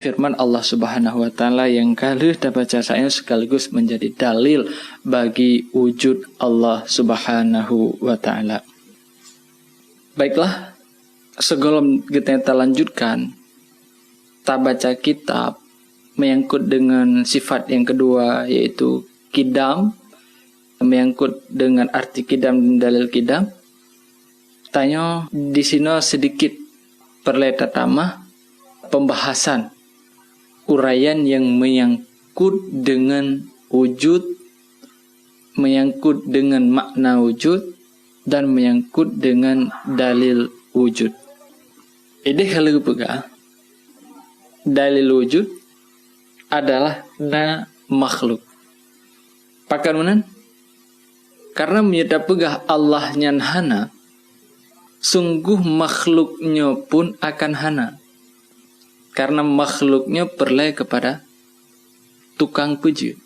firman Allah Subhanahu wa taala yang kalih dapat saya sekaligus menjadi dalil bagi wujud Allah Subhanahu wa taala. Baiklah, sebelum kita lanjutkan, kita baca kitab menyangkut dengan sifat yang kedua yaitu kidam, menyangkut dengan arti kidam dan dalil kidam. Tanya di sini sedikit pertama pembahasan uraian yang menyangkut dengan wujud, menyangkut dengan makna wujud, dan menyangkut dengan dalil wujud. Ini kalau pegang dalil wujud adalah na makhluk. Pakanunan karena menyedap pegah Allah nyan hana, sungguh makhluknya pun akan hana. Karena makhluknya perlai kepada tukang pejut.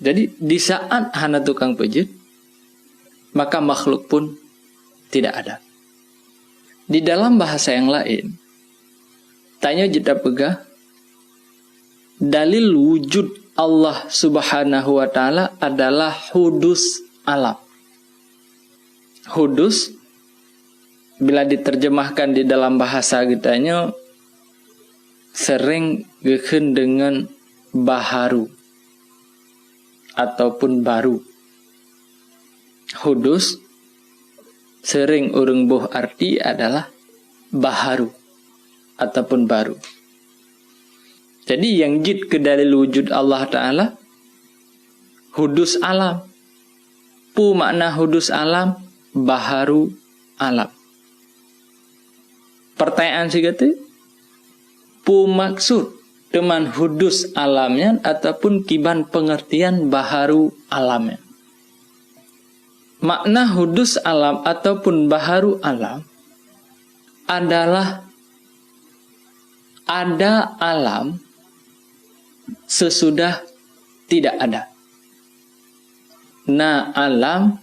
Jadi di saat hana tukang pejut, maka makhluk pun tidak ada. Di dalam bahasa yang lain, tanya jeda pegah, dalil wujud Allah Subhanahu wa taala adalah hudus alam. Hudus bila diterjemahkan di dalam bahasa kitanya sering geken dengan baharu ataupun baru. Hudus sering urang boh arti adalah baharu ataupun baru. Jadi yang jid ke dalil wujud Allah Ta'ala hudus alam. Pu makna hudus alam, baharu alam. Pertanyaan sih kata, pu maksud teman hudus alamnya ataupun kiban pengertian baharu alamnya. Makna hudus alam ataupun baharu alam adalah ada alam sesudah tidak ada. Na alam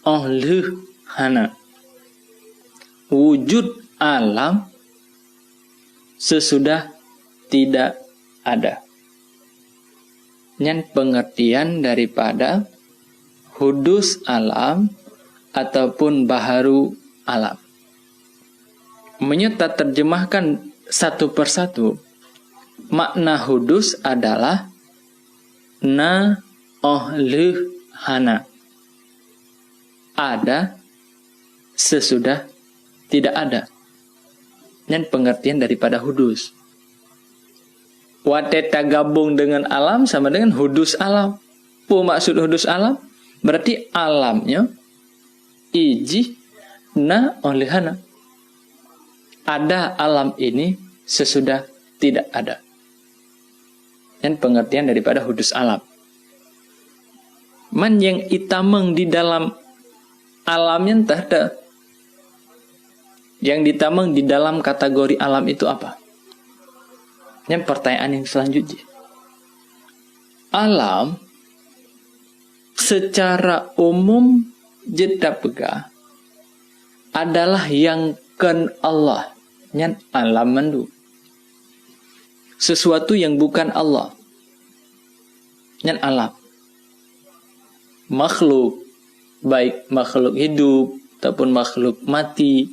oleh hana. Wujud alam sesudah tidak ada. Yang pengertian daripada hudus alam ataupun baharu alam. Menyata terjemahkan satu persatu, makna hudus adalah na oleh hana. Ada sesudah tidak ada. Dan pengertian daripada hudus. Wateta gabung dengan alam sama dengan hudus alam. Pu maksud hudus alam berarti alamnya iji na oleh hana. Ada alam ini sesudah tidak ada. Dan pengertian daripada hudus alam. Man yang itameng di dalam alamnya entah ada. Yang ditameng di dalam kategori alam itu apa? Yang pertanyaan yang selanjutnya. Alam secara umum jeda pegah adalah yang ken Allah. Yang alam mandu. Sesuatu yang bukan Allah. Yang alam. Makhluk. Baik makhluk hidup ataupun makhluk mati.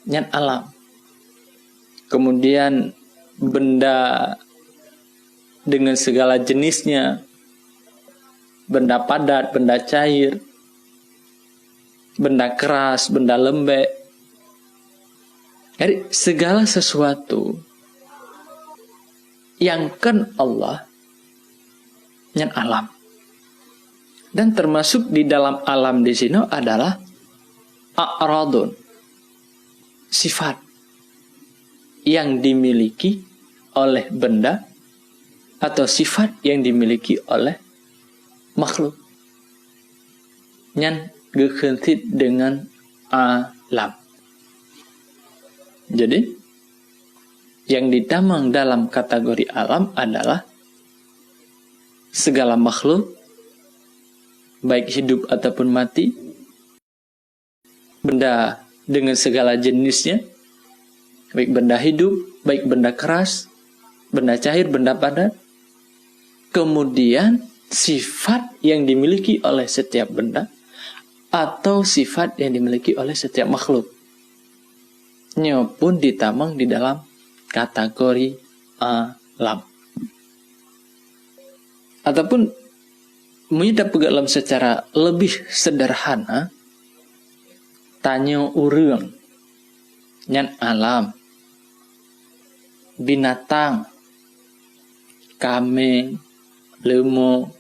Yang alam. Kemudian benda dengan segala jenisnya. Benda padat, benda cair. Benda keras, benda lembek. Jadi segala sesuatu yang kan Allah yang alam. Dan termasuk di dalam alam di sini adalah a'radun. Sifat yang dimiliki oleh benda atau sifat yang dimiliki oleh makhluk. Yang gekentit dengan alam. Jadi, yang ditamang dalam kategori alam adalah segala makhluk, baik hidup ataupun mati, benda dengan segala jenisnya, baik benda hidup, baik benda keras, benda cair, benda padat. Kemudian sifat yang dimiliki oleh setiap benda atau sifat yang dimiliki oleh setiap makhluk. Nya pun ditamang di dalam kategori alam. Ataupun menyedak pegalam secara lebih sederhana, tanya urang nyan alam, binatang, kambing, lemuk,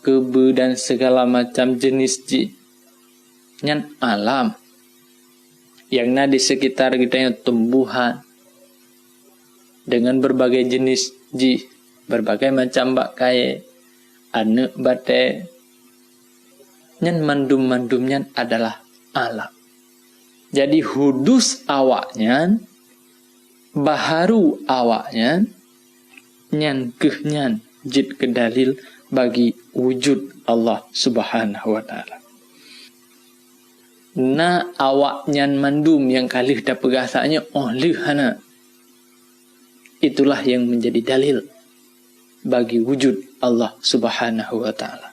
kebo dan segala macam jenis nyan alam. Yang di sekitar kita yang tumbuhan dengan berbagai jenis berbagai macam bakai, ane bate, nyan mandum-mandumnya adalah alam. Jadi hudus awaknya, baharu awaknya, nyan kehnyan jid kedalil bagi wujud Allah Subhanahu wa ta'ala. Na awak nyan mandum yang kalih da pegasanya oleh hana. Itulah yang menjadi dalil bagi wujud Allah Subhanahu wa ta'ala.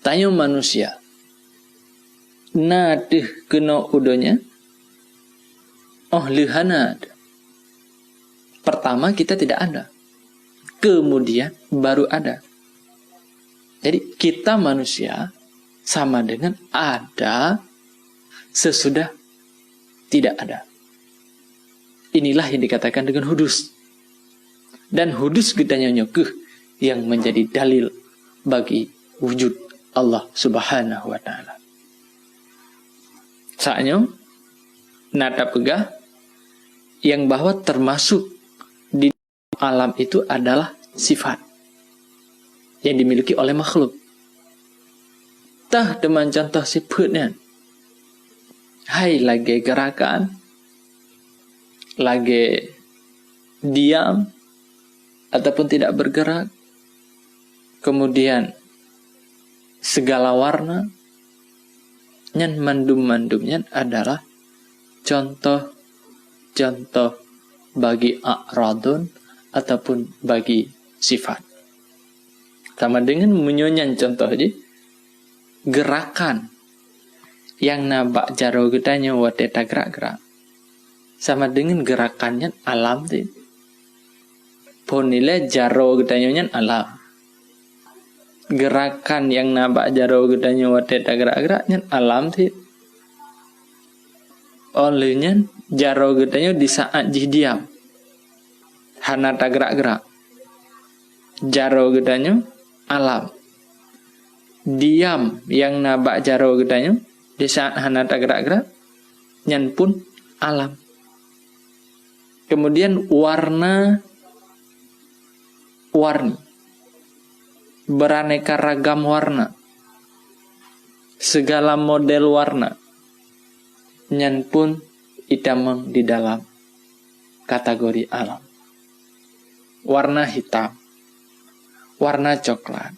Tanya manusia, na deh kena udonya oleh hana. Pertama kita tidak ada, kemudian baru ada. Jadi kita manusia sama dengan ada sesudah tidak ada. Inilah yang dikatakan dengan hudus. Dan hudus kita nyonyokeh yang menjadi dalil bagi wujud Allah Subhanahu wa ta'ala. Saatnya nada pegah yang bahwa termasuk di alam itu adalah sifat yang dimiliki oleh makhluk. Tah deman contoh sifatnya. Hai lagi gerakan, lagi diam, ataupun tidak bergerak. Kemudian segala warna, nyan mandum-mandumnya adalah contoh-contoh bagi a'radun ataupun bagi sifat. Sama dengan menyonyan contoh aja. Gerakan yang nabak jaro getanya wateta gerak-gerak sama dengan gerakannya alam tuh. Ponile jaro getanya alam. Gerakan yang nabak jaro getanya wateta gerak-geraknya alam tuh. Olehnya jaro getanya di saat diam. Hanata gerak-gerak. Jaro getanya alam. Diam yang nabak jaro getanya di saat hanata gerak-gerak nyan pun alam. Kemudian warni beraneka ragam warna, segala model warna nyan pun itamang di dalam kategori alam. Warna hitam, warna coklat,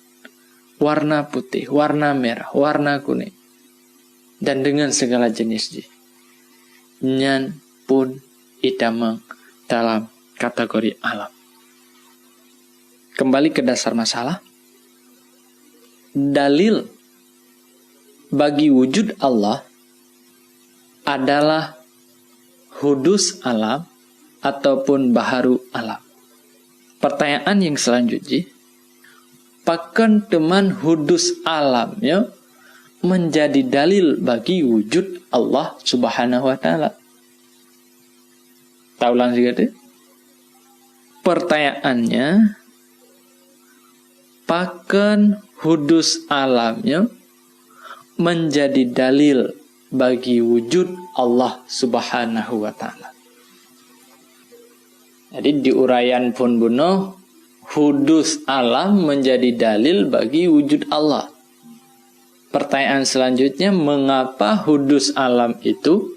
warna putih, warna merah, warna kuning, dan dengan segala jenis nyan pun itamang dalam kategori alam. Kembali ke dasar masalah. Dalil bagi wujud Allah adalah hudus alam ataupun baharu alam. Pertanyaan yang selanjutnya, pakan teman hudus alamnya menjadi dalil bagi wujud Allah Subhanahu wa ta'ala. Tahu langsung gitu? Pertanyaannya, pakan hudus alamnya menjadi dalil bagi wujud Allah Subhanahu wa ta'ala. Jadi di uraian pun bunuh, hudus alam menjadi dalil bagi wujud Allah. Pertanyaan selanjutnya, mengapa hudus alam itu,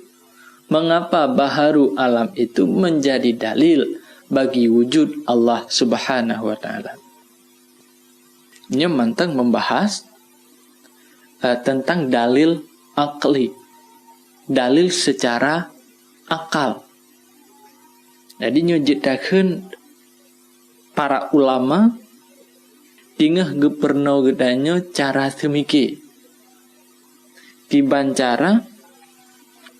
mengapa baharu alam itu menjadi dalil bagi wujud Allah Subhanahu wa ta'ala? Ini mantang membahas tentang dalil akli, dalil secara akal. Jadi nyujitakeun para ulama tingah geperno gedanyo cara semiki. Dibancara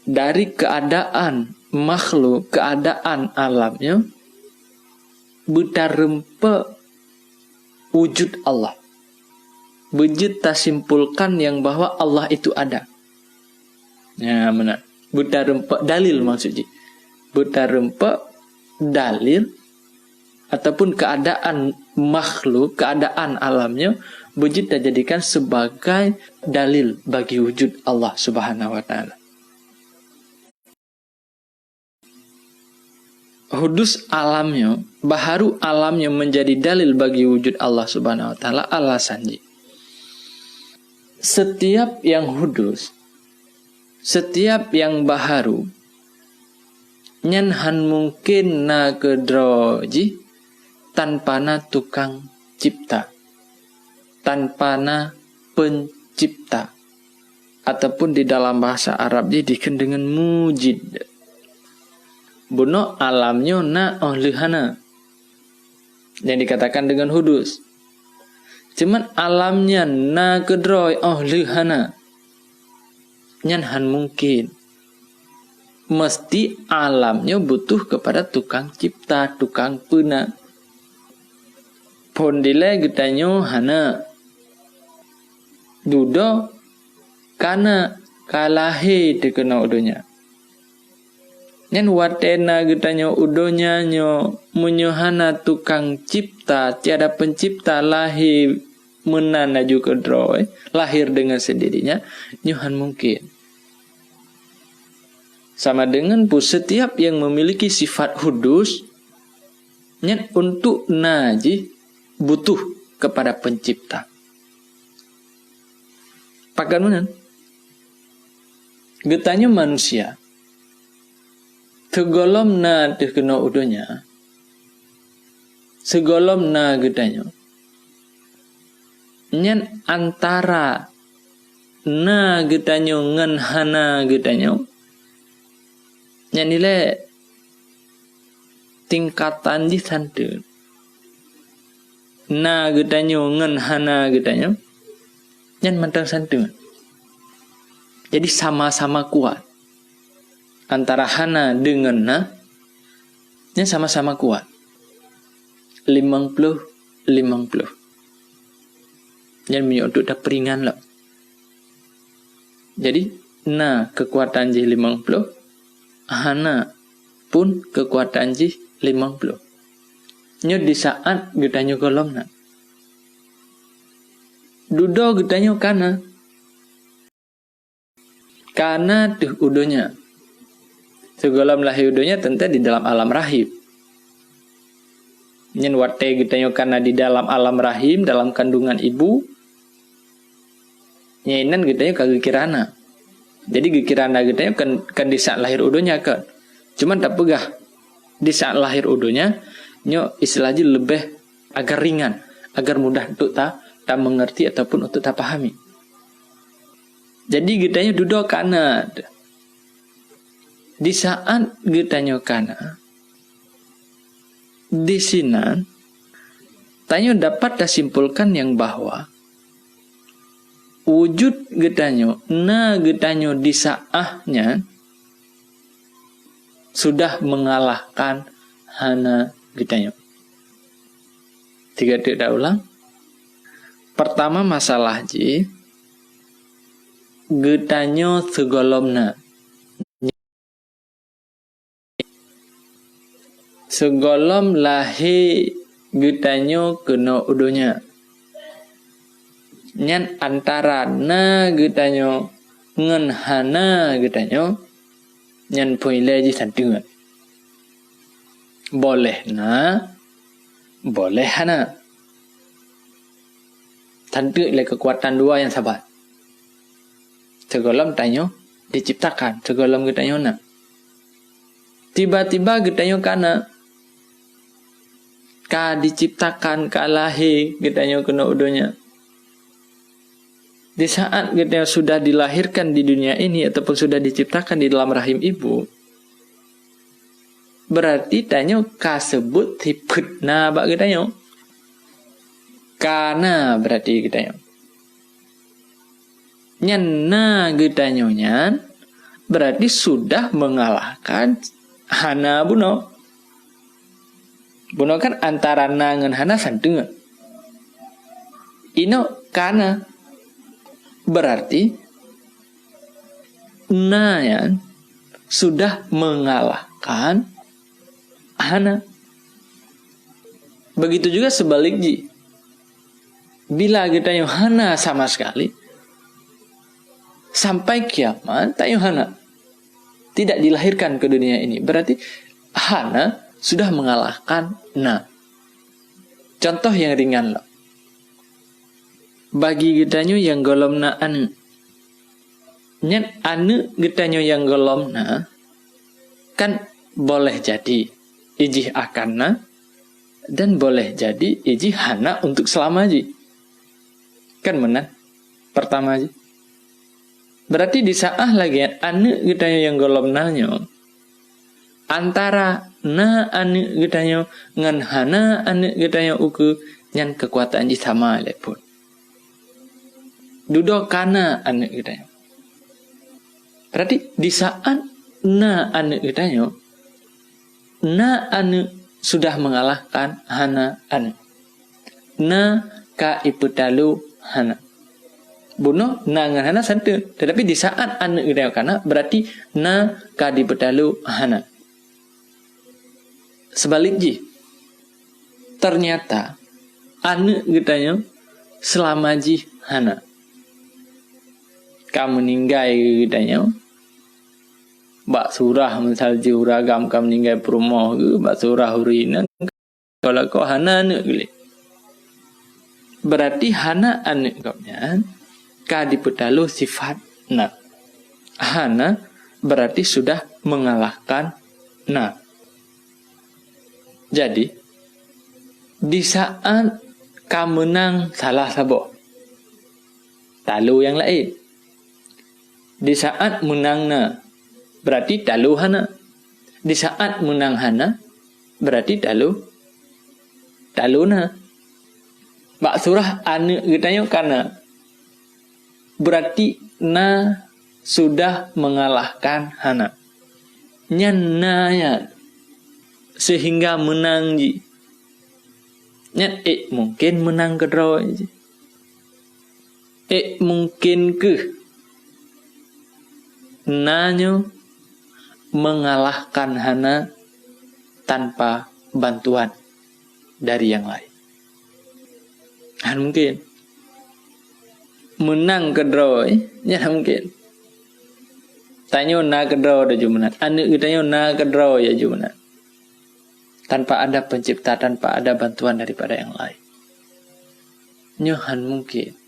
dari keadaan makhluk, keadaan alamnya betarempe wujud Allah. Wujud simpulkan yang bahwa Allah itu ada. Ya benar. Betarempe dalil maksudnya. Betarempe dalil ataupun keadaan makhluk, keadaan alamnya wujud dijadikan sebagai dalil bagi wujud Allah Subhanahu wa taala. Hudus alamnya, baharu alamnya menjadi dalil bagi wujud Allah Subhanahu wa taala alasannya. Setiap yang hudus, setiap yang baharu nyanhan mungkin na kedroji tanpa na tukang cipta, tanpa na pencipta, ataupun di dalam bahasa Arab didikan dengan mujid. Buno alamnya na ohlihana yang dikatakan dengan hudus. Cuman alamnya na kedroy ohlihana nyanhan mungkin. Mesti alamnya butuh kepada tukang cipta, tukang puna. Pondile getanyo hana dudo kana kalahe tekena udonya. Nyan watena getanyo udonya nyo munyohana tukang cipta, tiada pencipta lahir menana juga droy, lahir dengan sendirinya, nyohan mungkin. Sama dengan pun setiap yang memiliki sifat hudus, nyan untuk naji butuh kepada pencipta. Pakanunan getanyo manusia segolom na terkena udonya, segolom na getanyo nyan antara na getanyo ngan hana getanyo nyan nilai tingkatan di santu na getanyo ngan hana getanyo nyan mantang santu. Jadi sama-sama kuat. Antara hana dengan na nya sama-sama kuat. 50-50. Yang untuk dah peringan lah. Jadi na kekuatan ji 50, hana pun kekuatan ji 50. Nyo di saat getanyo kolom na. Dudo getanyo kana. Kana tuh udonya. Segala lahir udonya tentu di dalam alam rahim. Nyen wate getanyo kana di dalam alam rahim, dalam kandungan ibu. Nyenan getanyo kagekirana. Jadi gekirana getanyo kan di saat lahir udonya kan. Cuman tak pegah. Di saat lahir udonya nyo istilahnya lebih agar ringan, agar mudah untuk tak mengerti ataupun untuk tak pahami. Jadi getanyo duduk kana. Di saat getanyo kana, di sini tanyo dapat disimpulkan yang bahwa wujud getanyo, na getanyo di saahnya sudah mengalahkan hana getanyo. Tiga tidak ulang. Pertama masalah ji getanyo segolomna. Segolom lahi getanyo kena udonya. Nyan antara na getanyo ngen hana getanyo nyan poile ji santungan. Boleh na, boleh hana. Tentu oleh kekuatan dua yang sabar. Segolom tanyo diciptakan, segolom getanyo na. Tiba-tiba getanyo kana. Ka diciptakan, ka lahir getanyo kena udonya. Di saat getanyo sudah dilahirkan di dunia ini ataupun sudah diciptakan di dalam rahim ibu, berarti tanya kasebut hiputna bak kita tanya. Karena berarti kita tanya. Nyana kita nyan berarti sudah mengalahkan hana buno. Buno kan antara na ngan hana santungan. Ino karena berarti na yan sudah mengalahkan hana. Begitu juga sebaliknya. Bila kita yang hana sama sekali, sampai kiamat tak yang hana, tidak dilahirkan ke dunia ini, berarti hana sudah mengalahkan na. Contoh yang ringan loh. Bagi kita yang golom na anu, nyat anu kita yang golom na, kan boleh jadi ijih akan na, dan boleh jadi ijih hana untuk selama aja. Kan menang pertama aja. Berarti di saat lagi anu kita yang golom nanyo, antara na anu kita yang ngan hana anu kita yang uku nyan kekuatan ji sama lepun. Duduk kana anu kita yang. Berarti di saat na anu kita yang, na anu sudah mengalahkan hana anu. Na ka iputalu hana. Bunuh na ngan hana santu. Tetapi di saat anu kita kana berarti na ka diputalu hana. Sebaliknya, ternyata anu kita yang selama ji hana. Kamu ninggai kita yang bak surah misal ji uragam kamu ninggai perumoh ke bak surah urina kalau kau hana anu gile. Berarti hana anu kaunya ka diputalu sifat na. Hana berarti sudah mengalahkan na. Jadi di saat kamu menang salah sabo, talu yang lain. Di saat menang na berarti talu hana. Di saat menang hana berarti talu na. Bak surah anu kitanya karena berarti na sudah mengalahkan hana. Nyan na ya sehingga menang ji. Nyan mungkin menang ke draw ji. Mungkin ke nanyo mengalahkan hana tanpa bantuan dari yang lain. Mungkin menang ke draw ya mungkin. Tanya na ke draw dah jumenang. Anu kitanya na ke draw ya jumenang. Tanpa ada pencipta, tanpa ada bantuan daripada yang lain. Nyohan mungkin.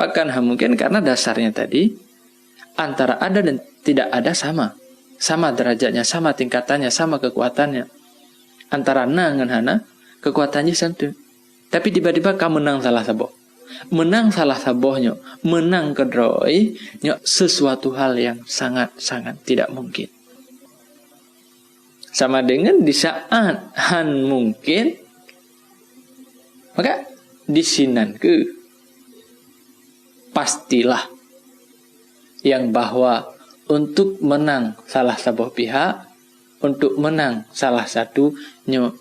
Bahkan mungkin karena dasarnya tadi antara ada dan tidak ada sama. Sama derajatnya, sama tingkatannya, sama kekuatannya. Antara na dengan hana, kekuatannya santu. Tapi tiba-tiba kamu menang salah saboh. Menang salah sabohnya, menang kedroi, sesuatu hal yang sangat-sangat tidak mungkin. Sama dengan di saat han mungkin, maka disinan ke pastilah yang bahwa untuk menang salah saboh pihak, untuk menang salah satu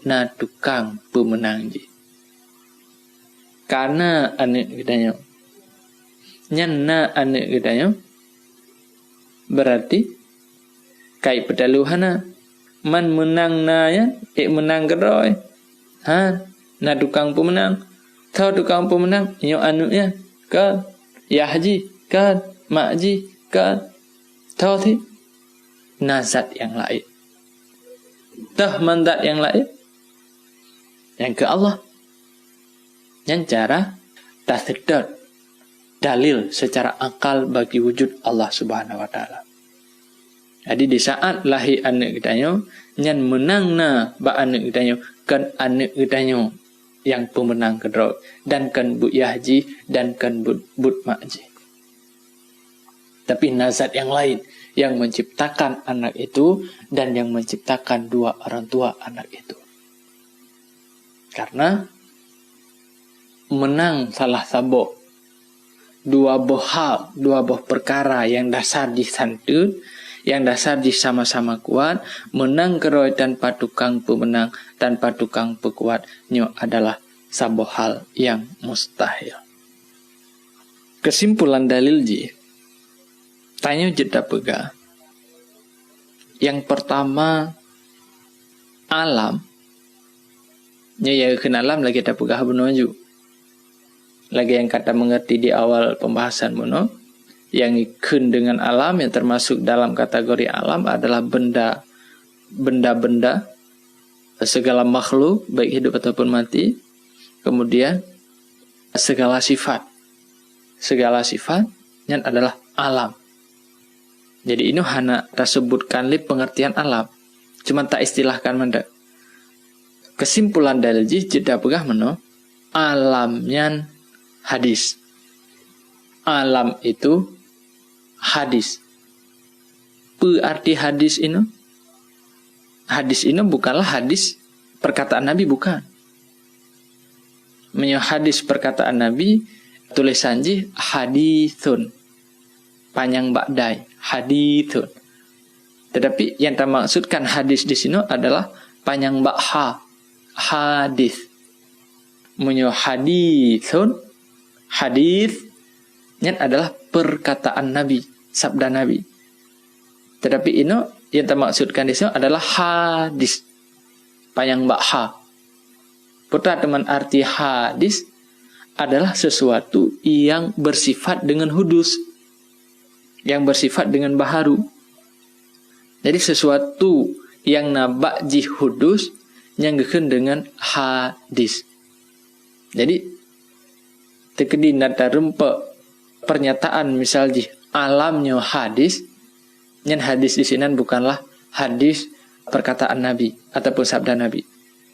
na tukang pemenang ji. Karena anu kitanya nyanna anu kitanya berarti kai pedaluhana man menang na ya menang kedoi na tukang pemenang tau tukang pemenang nyo anu ya kan ya haji kan makji kan tau thi nazat yang lain tah mandat yang lain yang ke Allah yang cara tasdid dalil secara akal bagi wujud Allah Subhanahu wa taala. Jadi di saat lahi anak kitanya nyan menang na ba anak kitanya kan anak kitanya yang pemenang kedua dan kan but yahji dan kan but makji. Tapi nazat yang lain yang menciptakan anak itu dan yang menciptakan dua orang tua anak itu. Karena menang salah sabo dua buah perkara yang dasar disantun, yang dasar di sama-sama kuat, menang keroy tanpa tukang pemenang, tanpa tukang pekuat, nyo adalah sabo hal yang mustahil. Kesimpulan dalil ji, tanya jeda pega. Yang pertama, alam, ya alam lagi tak pegah menuju. Lagi yang kata mengerti di awal pembahasan mono, yang ikun dengan alam, yang termasuk dalam kategori alam adalah benda-benda, segala makhluk, baik hidup ataupun mati. Kemudian segala sifat yang adalah alam. Jadi ini hanya tersebutkan li pengertian alam, cuma tak istilahkan mendak. Kesimpulan dari jeda pegah meno, alamnya hadis. Alam itu hadis. Arti hadis ini? Hadis ini bukanlah hadis perkataan Nabi, bukan. Hadis perkataan Nabi, tulisan ji hadithun, panjang ba'dai, hadithun. Tetapi yang termaksudkan hadis di sini adalah panjang ba'ha, hadis. Hadithun, hadisnya adalah perkataan Nabi, sabda Nabi. Tetapi ini yang termaksudkan di sini adalah hadis, panjang ba'ha. Putra teman, arti hadis adalah sesuatu yang bersifat dengan hudus, yang bersifat dengan baharu. Jadi sesuatu yang nabak ji hudus yang geken dengan hadis. Jadi tekedi nata rempe pernyataan misal ji alamnya hadis, yang hadis di sini bukanlah hadis perkataan Nabi ataupun sabda Nabi.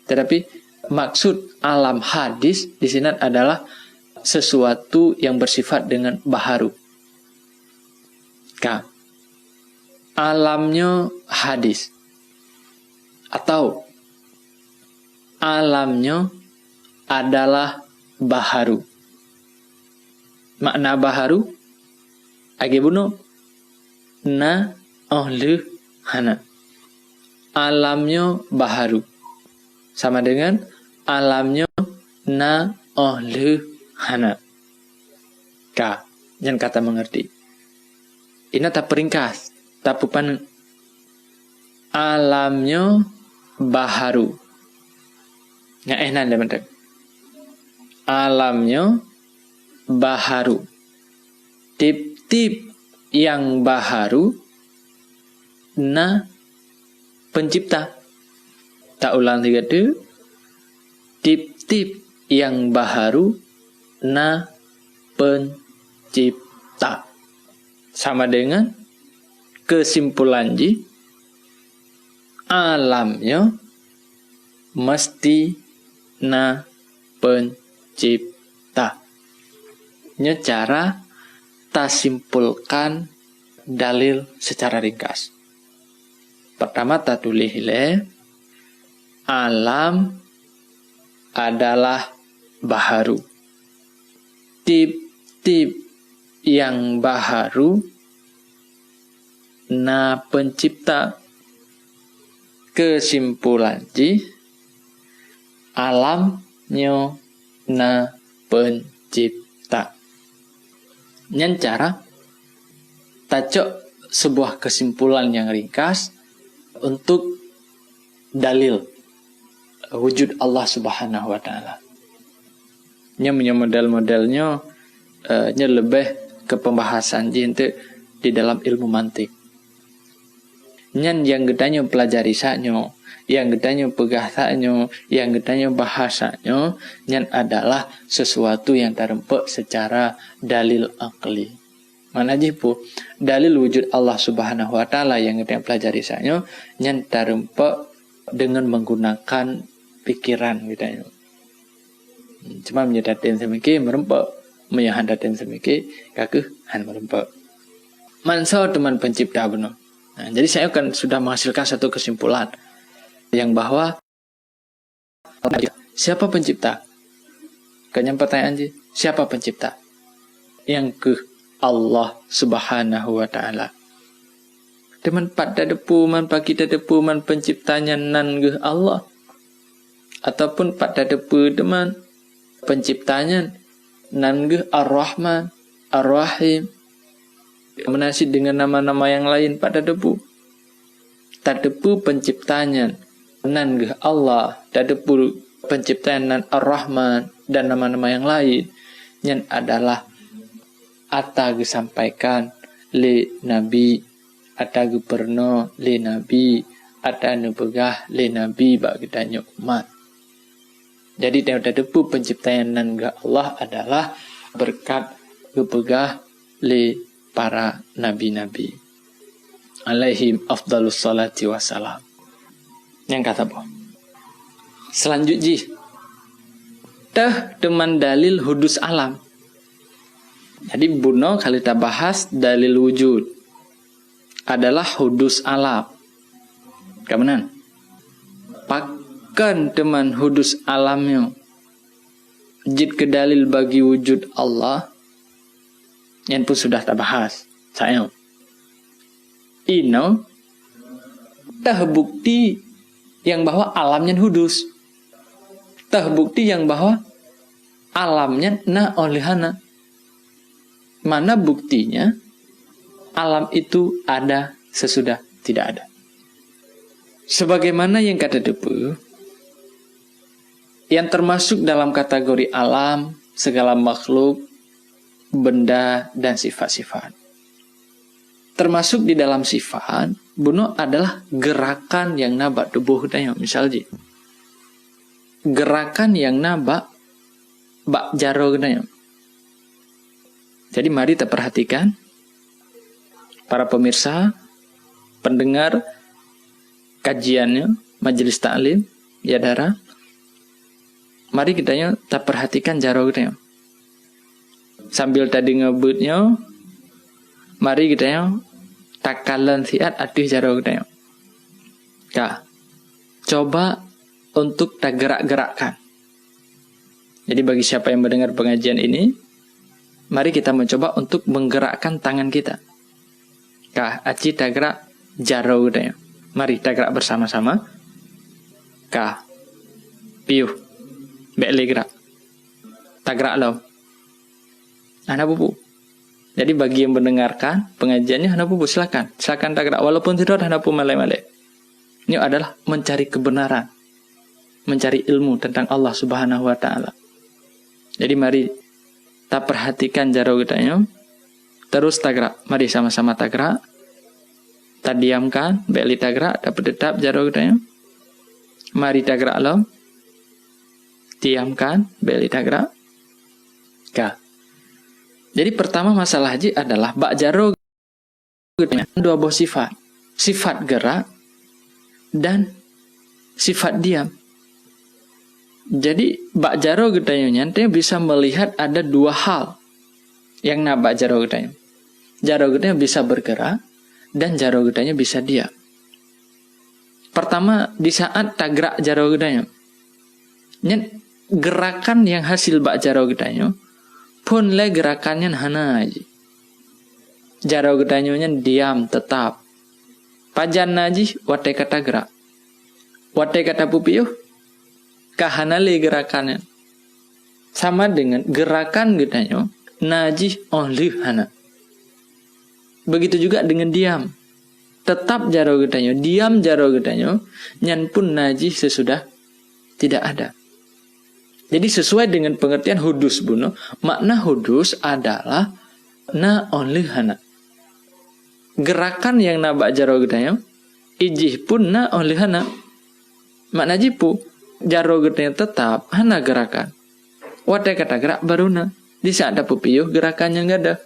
Tetapi maksud alam hadis di sini adalah sesuatu yang bersifat dengan baharu. Alamnya hadis atau alamnya adalah baharu. Makna baharu age buno na ohlu hana. Alamnya baharu sama dengan alamnya na ohlu hana. Yang kata mengerti. Ini tak peringkas, tak pupan. Alamnya baharu. Teman-teman. Alamnya baharu. Tip-tip yang baharu na pencipta. Tak ulang tiga tu. Tip-tip yang baharu na pencipta. Sama dengan kesimpulan ji alamnya mesti na pencipta. Nya cara ta simpulkan dalil secara ringkas. Pertama ta tulis le alam adalah baharu. Tip-tip yang baharu na pencipta. Kesimpulan ji alamnya na pencipta. Nyan cara tacok sebuah kesimpulan yang ringkas untuk dalil wujud Allah Subhanahu wa taala. Nya model-modelnya nya lebih ke pembahasan jintu di dalam ilmu mantik. Nyan yang gedanya pelajari saknyo, yang gedanya pegah saknyo, yang gedanya bahasanya, nyan adalah sesuatu yang terempek secara dalil akli. Mana jipu dalil wujud Allah Subhanahu wa taala yang gedanya pelajari saknyo, nyan terempek dengan menggunakan pikiran gedanya. Cuma menyadatin semiki merempek, meyahandatin semiki kakuh han merempek. Manso teman pencipta benar. Nah, jadi saya kan sudah menghasilkan satu kesimpulan yang bahwa siapa pencipta? Kayaknya pertanyaan sih, siapa pencipta? Yang ke Allah Subhanahu wa taala. Teman pada depu man pagi depu man penciptanya nan ke Allah. Ataupun pada depu teman penciptanya nan ke Ar-Rahman, Ar-Rahim. Menasib dengan nama-nama yang lain pada depu. Tak depu penciptanya nan ke Allah, tak depu penciptaan nan Ar-Rahman dan nama-nama yang lain yang adalah ata disampaikan le nabi, ata perno le nabi, ata nebegah le nabi bagi tanya umat. Jadi tak depu penciptaan nan ke Allah adalah berkat gebegah le para nabi-nabi alaihim afdalus salati wassalam. Yang kata boh selanjutnya teman dalil hudus alam. Jadi buno kali kita bahas dalil wujud adalah hudus alam. Kemudian pakan teman hudus alamnya jid ke dalil bagi wujud Allah yang pun sudah kita bahas. Saya ino tah bukti yang bahwa alamnya hudus. Tah bukti yang bahwa alamnya na olehana. Mana buktinya alam itu ada sesudah tidak ada. Sebagaimana yang kata depu yang termasuk dalam kategori alam segala makhluk, benda dan sifat-sifat. Termasuk di dalam sifat, buno adalah gerakan yang nabak tubuh daya. Misalnya, gerakan yang nabak bak jaro daya. Jadi mari kita perhatikan para pemirsa, pendengar kajiannya, majelis ta'lim, ya dara. Mari kita perhatikan jaro daya. Sambil tadi ngebutnya, mari kita takalan siat aduh jaro kita. Kak, coba untuk tak gerak-gerakkan. Jadi bagi siapa yang mendengar pengajian ini, mari kita mencoba untuk menggerakkan tangan kita. Kak, aci tak gerak jaro kita. Mari tak gerak bersama-sama. Kak, piuh, beli gerak. Tak gerak lo. Anak bubu. Jadi bagi yang mendengarkan pengajiannya anak bubu silakan tak gerak walaupun tidak anak bubu malai-malai. Ini adalah mencari kebenaran, mencari ilmu tentang Allah Subhanahu wa taala. Jadi mari kita perhatikan jaro kita terus tak gerak. Mari sama-sama tak gerak. Tak diamkan, beli tak gerak dapat tetap jaro kita. Mari tak gerak lo. Diamkan, beli tak gerak. Ka. Jadi pertama masalah haji adalah bak jaro dua buah sifat. Sifat gerak dan sifat diam. Jadi bak jaro getanya nanti bisa melihat ada dua hal yang bak jaro getanya. Jaro getanya bisa bergerak dan jaro getanya bisa diam. Pertama di saat tak gerak jaro getanya. Gerakan yang hasil bak jaro getanya pun le gerakannya hana aja. Jaro getanya diam tetap. Pajan aja wate kata gerak. Wate kata pupiuh kahana le gerakannya. Sama dengan gerakan getanya najih only hana. Begitu juga dengan diam. Tetap jaro getanya, diam jaro getanya, nyan pun najih sesudah tidak ada. Jadi sesuai dengan pengertian hudus buno, makna hudus adalah na only hana. Gerakan yang nabak jaro getanya, ijih pun na only hana. Makna jipu, jaro getanya tetap hana gerakan. Wadai kata gerak baru na. Di saat ada pupiyuh gerakannya nggak ada.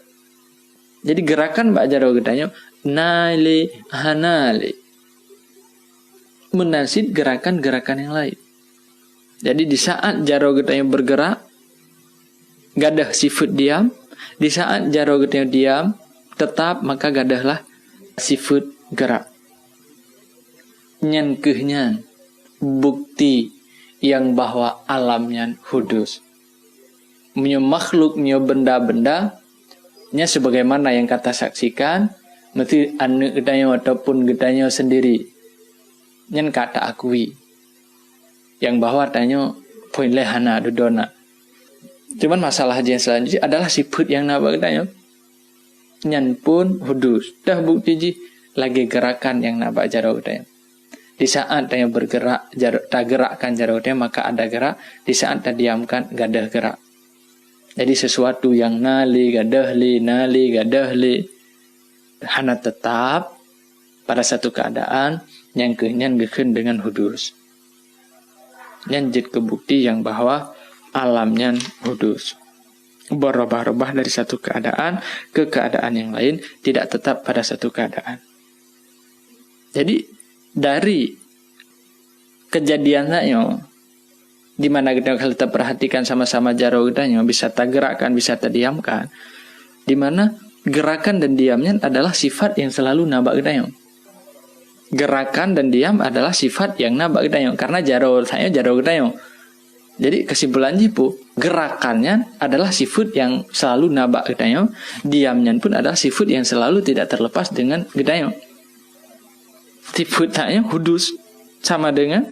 Jadi gerakan bak jaro getanya nali hanali. Menasib gerakan-gerakan yang lain. Jadi di saat jaro getanya bergerak, gak ada sifat diam. Di saat jaro getanya diam, tetap maka gadahlah sifat gerak. Nyan kehnyan bukti yang bahwa alamnya hudus. Menyo makhluk, menyo benda-benda nya sebagaimana yang kata saksikan, mesti anu gedanyo ataupun gedanyo sendiri. Nyan kata akui. Yang bahwa tanyo poin lehana dudona. Cuman masalah yang selanjutnya adalah sifat yang naba gedanyo. Nyan pun hudus. Dah bukti ji lagi gerakan yang naba jaro gedanyo. Di saat tanyo bergerak, tak gerakkan jaro gedanyo maka ada gerak. Di saat tak diamkan gadah gerak. Jadi sesuatu yang nali gadahli hana tetap pada satu keadaan yang kenyan geken dengan hudus. Yang jid kebukti yang bahwa alamnya hudus. Berubah-ubah dari satu keadaan ke keadaan yang lain, tidak tetap pada satu keadaan. Jadi dari kejadiannya di mana kita kalau kita perhatikan sama-sama jaro gedanya bisa tak gerakkan, bisa tak diamkan. Di mana gerakan dan diamnya adalah sifat yang selalu nabak gedanya. Gerakan dan diam adalah sifat yang nabak gedanya karena jaro gedanya. Jadi kesimpulan jipu, gerakannya adalah sifat yang selalu nabak gedanya, diamnya pun adalah sifat yang selalu tidak terlepas dengan gedanya. Sifatnya hudus sama dengan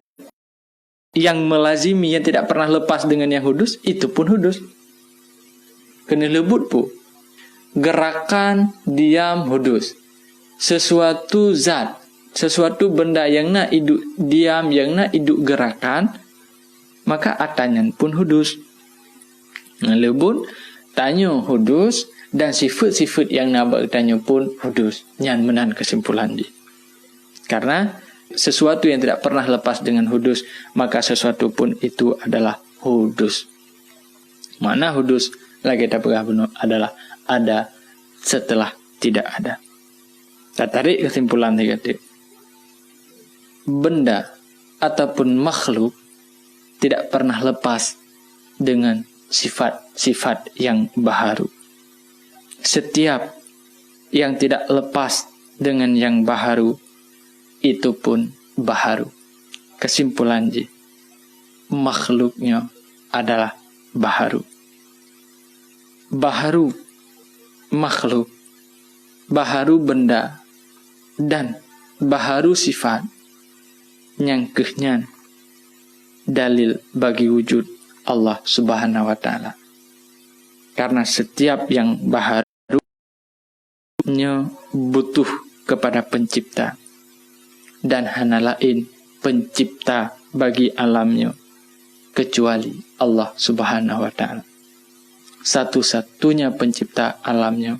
yang melazimi yang tidak pernah lepas dengan yang hudus, itu pun hudus. Kena lebut pu. Gerakan, diam, hudus. Sesuatu zat, sesuatu benda yang nak iduk diam, yang nak iduk gerakan, maka atanyan pun hudus. Lebut, tanyo hudus, dan sifat-sifat yang nabak tanyo pun hudus. Nyan menan kesimpulan di. Karena sesuatu yang tidak pernah lepas dengan hudus, maka sesuatu pun itu adalah hudus. Mana hudus? Lagi kita pegang benar adalah ada setelah tidak ada. Kita tarik kesimpulan negatif. Benda ataupun makhluk tidak pernah lepas dengan sifat-sifat yang baharu. Setiap yang tidak lepas dengan yang baharu itu pun baharu. Kesimpulan ji, makhluknya adalah baharu. Baharu makhluk, baharu benda, dan baharu sifat yang kehnyan dalil bagi wujud Allah Subhanahu wa ta'ala. Karena setiap yang baharunya butuh kepada pencipta. Dan hana lain pencipta bagi alamnya kecuali Allah Subhanahu wa ta'ala. Satu-satunya pencipta alamnya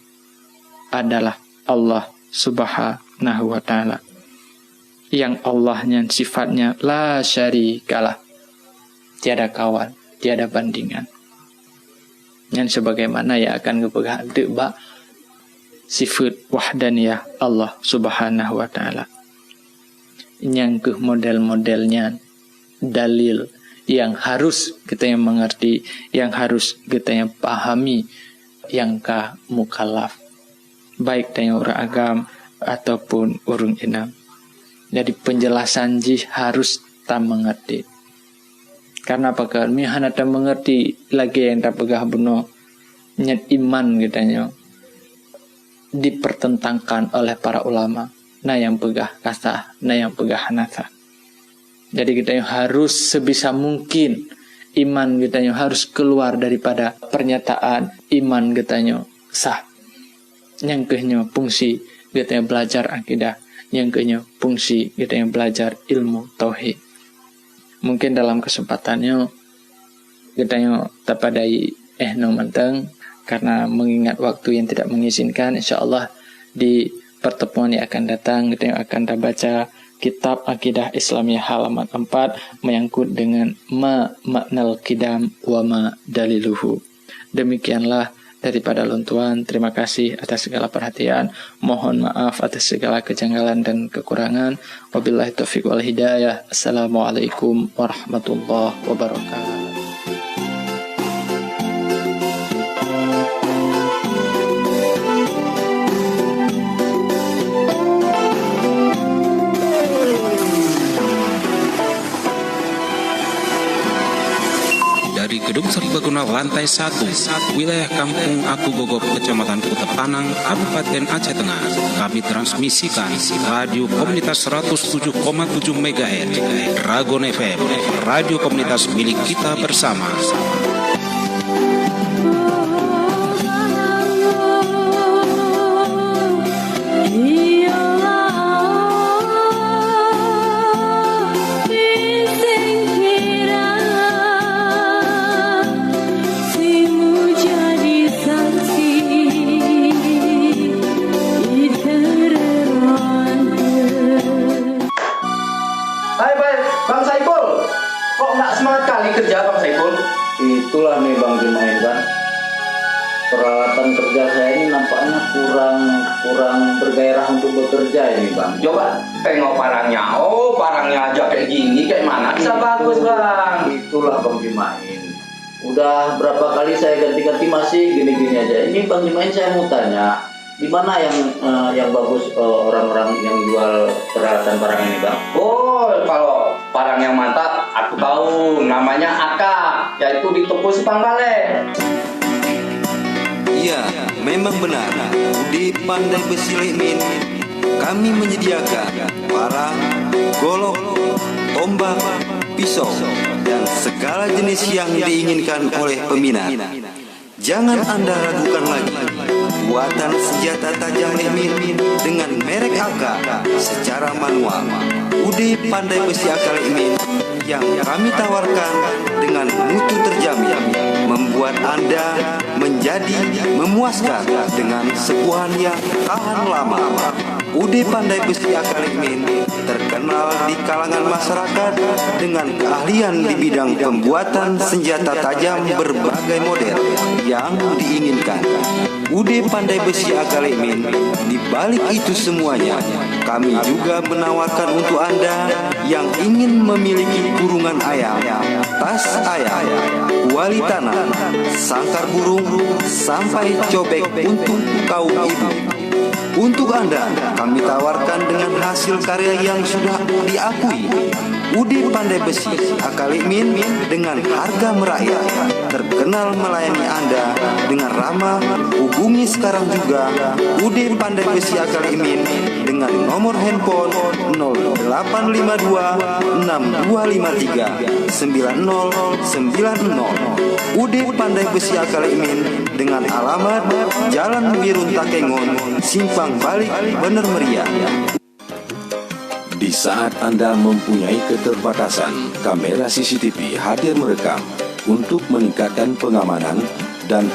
adalah Allah Subhanahu wa ta'ala. Yang Allahnya sifatnya la syarikalah, tiada kawan, tiada bandingan. Yang sebagaimana yang akan kepegang debak sifat wahdaniyah Allah Subhanahu wa ta'ala. Yang ke model-modelnya dalil yang harus kita yang mengerti, yang harus kita yang pahami, yang ka mukallaf, baik tanya orang agam ataupun urung inam. Jadi penjelasan ji harus tak mengerti. Karena apa? Kami hanya tak mengerti lagi yang tak pegah benar nyat iman katanya dipertentangkan oleh para ulama. Nah yang pegah kasah, nah yang pegah hanasa. Jadi kita yang harus sebisa mungkin iman kita yang harus keluar daripada pernyataan iman kita yang sah. Yang kehnyo fungsi kita yang belajar akidah, yang kehnyo fungsi kita yang belajar ilmu tauhid. Mungkin dalam kesempatannya kita yang tapadai no manteng karena mengingat waktu yang tidak mengizinkan, insyaallah di pertemuan yang akan datang kita yang akan baca kitab Akidah Islamiyah halaman 4 menyangkut dengan maknal qidam wa ma daliluhu. Demikianlah daripada luntuan. Terima kasih atas segala perhatian. Mohon maaf atas segala kejanggalan dan kekurangan. Wabillahi taufiq wal hidayah. Assalamualaikum warahmatullahi wabarakatuh. dari Gedung Serbaguna lantai 1, wilayah Kampung Aku Gogop, Kecamatan Kutepanang, Kabupaten Aceh Tengah. Kami transmisikan Radio Komunitas 107,7 MHz, Dragon FM, radio komunitas milik kita bersama. Bang Saiful, kok nggak semangat kali kerja Bang Saiful? Itulah nih Bang Jumain kan, peralatan kerja saya ini nampaknya kurang bergairah untuk bekerja ini Bang. Coba tengok barangnya, barangnya aja kayak gini, kayak mana bisa bagus Bang? Itulah Bang Jumain. Udah berapa kali saya ganti-ganti masih gini-gini aja. Ini Bang Jumain, saya mau tanya, di mana yang bagus orang-orang yang jual peralatan barang ini Bang? Oh, kalau barang yang mantap, aku tahu namanya Aka, yaitu di toko Sipanggale. Iya, memang benar. Di Pandai Besi Lekmin, kami menyediakan parang, golok, tombak, pisau, dan segala jenis yang diinginkan oleh peminat. Jangan Anda ragukan lagi. Buatan senjata tajam Lekmin dengan merek AK secara manual. UD Pandai Besi AK Lekmin yang kami tawarkan dengan mutu terjamin, membuat Anda menjadi memuaskan dengan sebuahan yang tahan lama. UD Pandai Besi AK Lekmin terkenal di kalangan masyarakat dengan keahlian di bidang pembuatan senjata tajam berbagai model yang diinginkan. UD Pandai Besi AK Lekmin, di balik itu semuanya, kami juga menawarkan untuk Anda yang ingin memiliki kurungan ayam, tas ayam, kuali tanah, sangkar burung, sampai cobek untuk kaum ibu. Untuk Anda, kami tawarkan dengan hasil karya yang sudah diakui. UD Pandai Besi AK Lekmin dengan harga merakyat, terkenal melayani Anda dengan ramah. Hubungi sekarang juga UD Pandai Besi AK Lekmin dengan nomor handphone 0852 6253 9090. UD Pandai Besi AK Lekmin dengan alamat Jalan Wirun Takengon, Simpang Balik, Bener Meriah. Di saat Anda mempunyai keterbatasan, kamera CCTV hadir merekam untuk meningkatkan pengamanan dan